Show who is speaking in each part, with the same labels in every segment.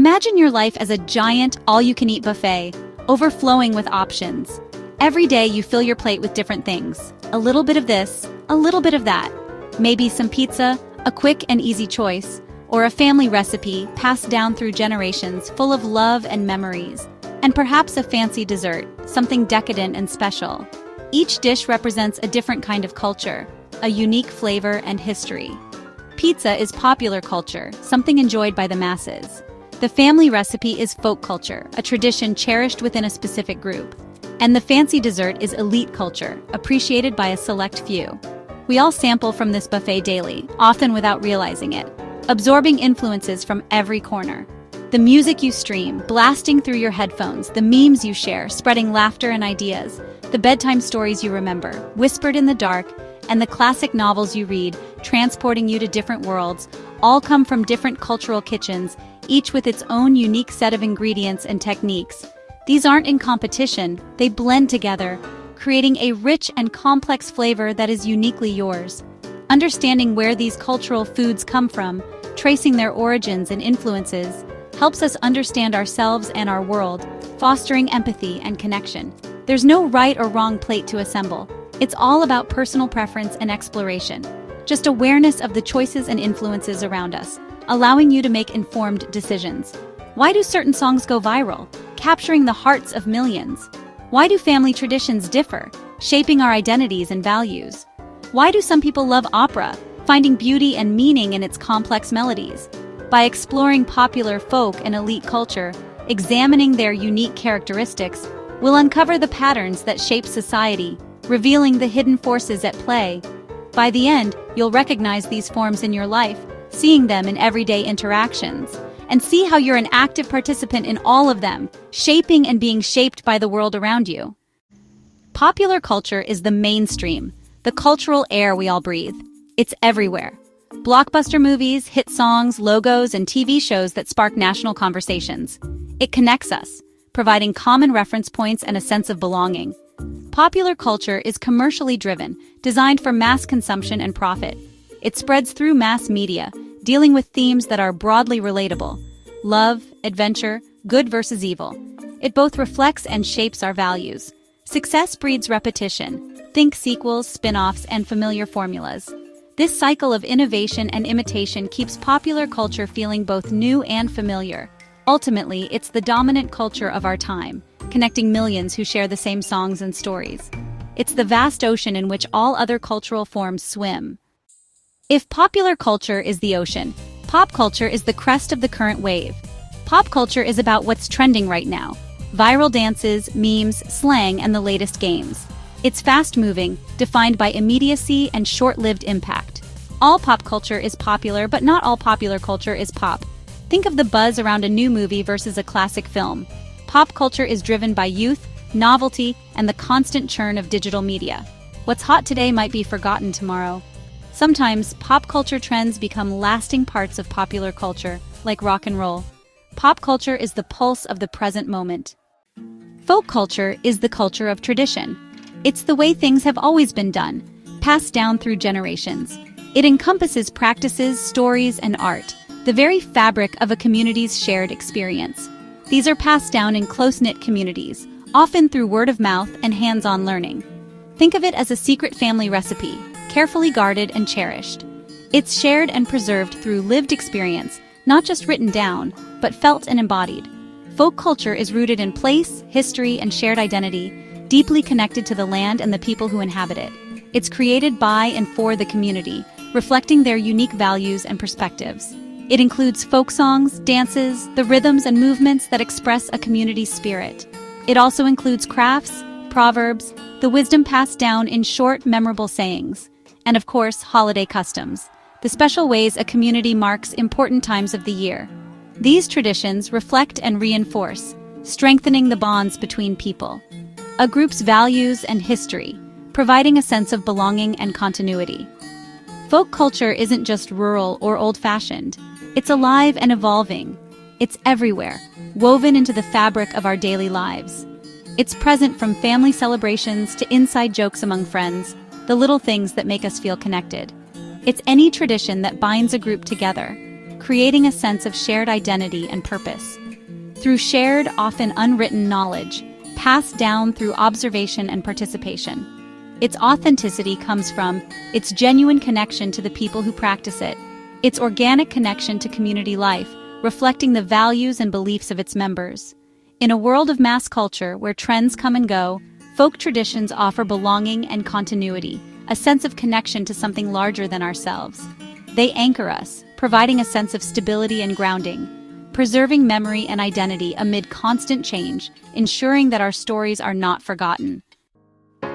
Speaker 1: Imagine your life as a giant, all-you-can-eat buffet, overflowing with options. Every day you fill your plate with different things. A little bit of this, a little bit of that. Maybe some pizza, a quick and easy choice, or a family recipe passed down through generations full of love and memories. And perhaps a fancy dessert, something decadent and special. Each dish represents a different kind of culture, a unique flavor and history. Pizza is popular culture, something enjoyed by the masses. The family recipe is folk culture, a tradition cherished within a specific group. And the fancy dessert is elite culture, appreciated by a select few. We all sample from this buffet daily, often without realizing it, absorbing influences from every corner. The music you stream, blasting through your headphones, the memes you share, spreading laughter and ideas, the bedtime stories you remember, whispered in the dark, and the classic novels you read, transporting you to different worlds, all come from different cultural kitchens, each with its own unique set of ingredients and techniques. These aren't in competition, they blend together, creating a rich and complex flavor that is uniquely yours. Understanding where these cultural foods come from, tracing their origins and influences, helps us understand ourselves and our world, fostering empathy and connection. There's no right or wrong plate to assemble. It's all about personal preference and exploration. Just awareness of the choices and influences around us, allowing you to make informed decisions. Why do certain songs go viral, capturing the hearts of millions? Why do family traditions differ, shaping our identities and values? Why do some people love opera, finding beauty and meaning in its complex melodies? By exploring popular folk and elite culture, examining their unique characteristics, we'll uncover the patterns that shape society, revealing the hidden forces at play. By the end, you'll recognize these forms in your life, seeing them in everyday interactions, and see how you're an active participant in all of them, shaping and being shaped by the world around you. Popular culture is the mainstream, the cultural air we all breathe. It's everywhere. Blockbuster movies, hit songs, logos, and TV shows that spark national conversations. It connects us, providing common reference points and a sense of belonging. Popular culture is commercially driven, designed for mass consumption and profit. It spreads through mass media, dealing with themes that are broadly relatable: love, adventure, good versus evil. It both reflects and shapes our values. Success breeds repetition. Think sequels, spin-offs, and familiar formulas. This cycle of innovation and imitation keeps popular culture feeling both new and familiar. Ultimately, it's the dominant culture of our time, connecting millions who share the same songs and stories. It's the vast ocean in which all other cultural forms swim. If popular culture is the ocean, pop culture is the crest of the current wave. Pop culture is about what's trending right now: viral dances, memes, slang, and the latest games. It's fast-moving, defined by immediacy and short-lived impact. All pop culture is popular, but not all popular culture is pop. Think of the buzz around a new movie versus a classic film. Pop culture is driven by youth, novelty, and the constant churn of digital media. What's hot today might be forgotten tomorrow. Sometimes, pop culture trends become lasting parts of popular culture, like rock and roll. Pop culture is the pulse of the present moment. Folk culture is the culture of tradition. It's the way things have always been done, passed down through generations. It encompasses practices, stories, and art, the very fabric of a community's shared experience. These are passed down in close-knit communities, often through word of mouth and hands-on learning. Think of it as a secret family recipe, carefully guarded and cherished. It's shared and preserved through lived experience, not just written down, but felt and embodied. Folk culture is rooted in place, history, and shared identity, deeply connected to the land and the people who inhabit it. It's created by and for the community, reflecting their unique values and perspectives. It includes folk songs, dances, the rhythms and movements that express a community's spirit. It also includes crafts, proverbs, the wisdom passed down in short, memorable sayings, and of course, holiday customs, the special ways a community marks important times of the year. These traditions reflect and reinforce, strengthening the bonds between people, a group's values and history, providing a sense of belonging and continuity. Folk culture isn't just rural or old-fashioned. It's alive and evolving. It's everywhere, woven into the fabric of our daily lives. It's present from family celebrations to inside jokes among friends, the little things that make us feel connected. It's any tradition that binds a group together, creating a sense of shared identity and purpose. Through shared, often unwritten knowledge, passed down through observation and participation. Its authenticity comes from its genuine connection to the people who practice it, its organic connection to community life, reflecting the values and beliefs of its members. In a world of mass culture where trends come and go, folk traditions offer belonging and continuity, a sense of connection to something larger than ourselves. They anchor us, providing a sense of stability and grounding, preserving memory and identity amid constant change, ensuring that our stories are not forgotten.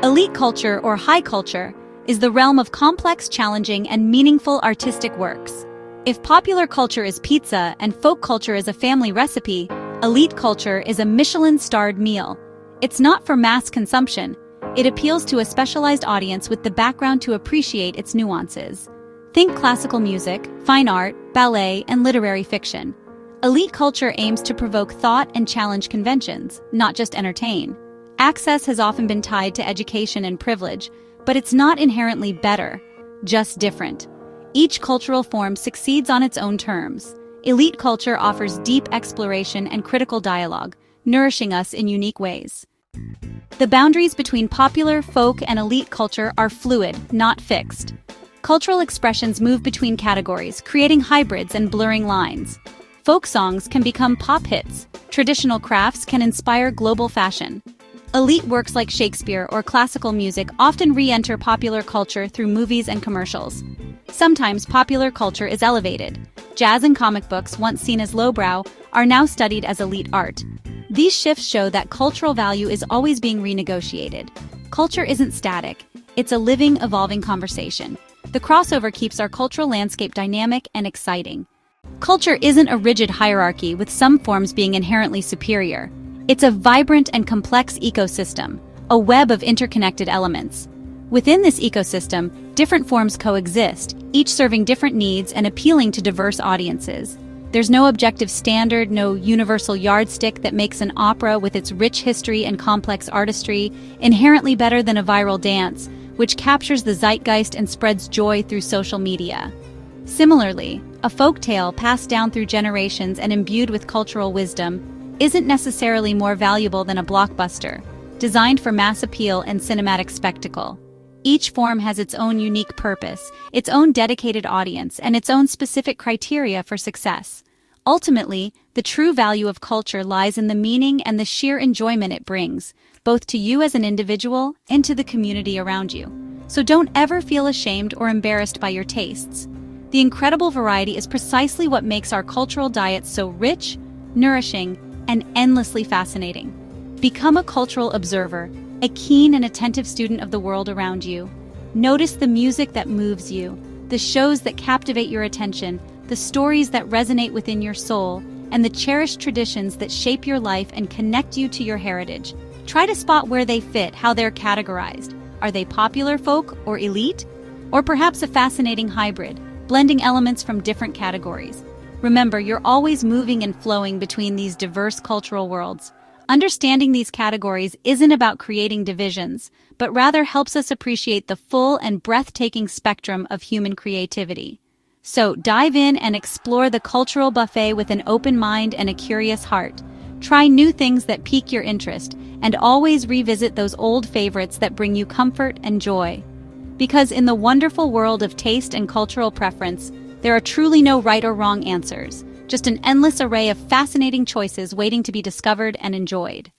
Speaker 1: Elite culture, or high culture, is the realm of complex, challenging, and meaningful artistic works. If popular culture is pizza and folk culture is a family recipe, elite culture is a Michelin-starred meal. It's not for mass consumption. It appeals to a specialized audience with the background to appreciate its nuances. Think classical music, fine art, ballet, and literary fiction. Elite culture aims to provoke thought and challenge conventions, not just entertain. Access has often been tied to education and privilege, but it's not inherently better, just different. Each cultural form succeeds on its own terms. Elite culture offers deep exploration and critical dialogue, nourishing us in unique ways. The boundaries between popular, folk, and elite culture are fluid, not fixed. Cultural expressions move between categories, creating hybrids and blurring lines. Folk songs can become pop hits. Traditional crafts can inspire global fashion. Elite works like Shakespeare or classical music often re-enter popular culture through movies and commercials. Sometimes popular culture is elevated. Jazz and comic books, once seen as lowbrow, are now studied as elite art. These shifts show that cultural value is always being renegotiated. Culture isn't static. It's a living, evolving conversation. The crossover keeps our cultural landscape dynamic and exciting. Culture isn't a rigid hierarchy with some forms being inherently superior. It's a vibrant and complex ecosystem, a web of interconnected elements. Within this ecosystem, different forms coexist, each serving different needs and appealing to diverse audiences. There's no objective standard, no universal yardstick that makes an opera with its rich history and complex artistry inherently better than a viral dance, which captures the zeitgeist and spreads joy through social media. Similarly, a folk tale passed down through generations and imbued with cultural wisdom isn't necessarily more valuable than a blockbuster, designed for mass appeal and cinematic spectacle. Each form has its own unique purpose, its own dedicated audience, and its own specific criteria for success. Ultimately, the true value of culture lies in the meaning and the sheer enjoyment it brings, both to you as an individual and to the community around you. So don't ever feel ashamed or embarrassed by your tastes. The incredible variety is precisely what makes our cultural diet so rich, nourishing, and endlessly fascinating. Become a cultural observer, a keen and attentive student of the world around you. Notice the music that moves you, the shows that captivate your attention, the stories that resonate within your soul, and the cherished traditions that shape your life and connect you to your heritage. Try to spot where they fit, how they're categorized. Are they popular folk or elite? Or perhaps a fascinating hybrid, blending elements from different categories. Remember, you're always moving and flowing between these diverse cultural worlds. Understanding these categories isn't about creating divisions, but rather helps us appreciate the full and breathtaking spectrum of human creativity. So dive in and explore the cultural buffet with an open mind and a curious heart. Try new things that pique your interest, and always revisit those old favorites that bring you comfort and joy. Because in the wonderful world of taste and cultural preference, there are truly no right or wrong answers, just an endless array of fascinating choices waiting to be discovered and enjoyed.